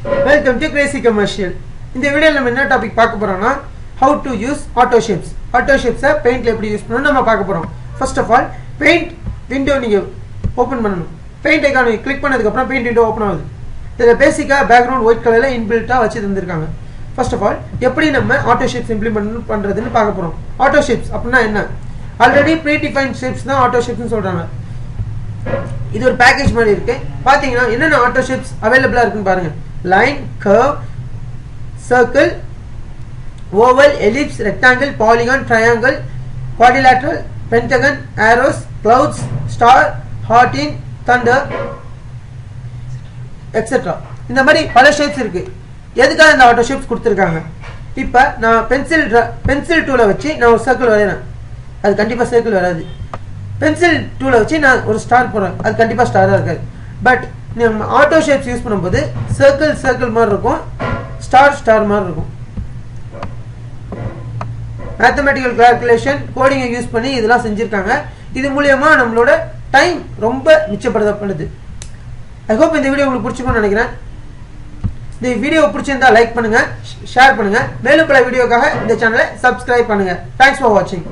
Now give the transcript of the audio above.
Welcome to Crazy Commercial. இந்த வீடியோல நம்ம என்ன டாபிக் பார்க்க போறோம்னா how to use auto shapes. Auto shapes பெயிண்ட்ல எப்படி யூஸ் பண்ணனும் நம்ம பார்க்க போறோம். First of all, paint window நீங்க ஓபன் பண்ணனும். பெயிண்ட் ஐகானை கிளிக் பண்ணதுக்கு அப்புறம் பெயிண்ட் விண்டோ ஓபன் ஆகுது. இதுல பேசிக்கா பேக்ரவுண்ட் ஒயிட் கலர்ல இன்பில்ட்டா வச்சு தந்திருக்காங்க. First of all, எப்படி நம்ம auto shapes இம்ப்ளிமெண்ட் பண்றதுன்னு பார்க்க போறோம். Auto shapes அப்படினா என்ன? ஆல்ரெடி predefined shapes தான் auto shapes னு சொல்றாங்க. இது ஒரு பேக்கேஜ் மாதிரி இருக்கு. பாத்தீங்கன்னா என்னென்ன auto shapes அவேலபிளா இருக்குன்னு பாருங்க. line, curve, circle, oval, ellipse, rectangle, polygon, triangle, quadrilateral, pentagon, arrows, clouds, star, heartin, thunder, etc. இந்த மாதிரி பல ஷேப்ஸ் இருக்கு. எதுக்காக இந்த ஆட்டோ ஷேப்ஸ் கொடுத்திருக்காங்க? இப்போ நான் பென்சில் டூலை வச்சு நான் ஒரு சர்க்கிள் வரையறேன். அது கண்டிப்பா சர்க்கிள் வராது. பென்சில் டூலை வச்சு நான் ஒரு ஸ்டார் போடுறேன். அது கண்டிப்பா ஸ்டாரா இருக்காது. பட் நம்ம ஆட்டோ ஷேப்ஸ் யூஸ் பண்ணும்போது சர்க்கிள் மாதிரி இருக்கும், ஸ்டார் மாதிரி இருக்கும். மேத்தமெட்டிக்கல் கால்குலேஷன் கோடிங்கை யூஸ் பண்ணி இதெல்லாம் செஞ்சிருக்காங்க. இது மூலமா நம்மளோட டைம் ரொம்ப மிச்சப்படுத்தப்படுது. ஐ ஹோப் இந்த வீடியோ உங்களுக்கு பிடிச்சிருக்கும்னு நினைக்கிறேன். இந்த வீடியோ பிடிச்சிருந்தா லைக் பண்ணுங்க, ஷேர் பண்ணுங்க. மேலும் பல வீடியோக்காக இந்த சேனலை சப்ஸ்கிரைப் பண்ணுங்க. தேங்க்ஸ் ஃபார் வாட்சிங்.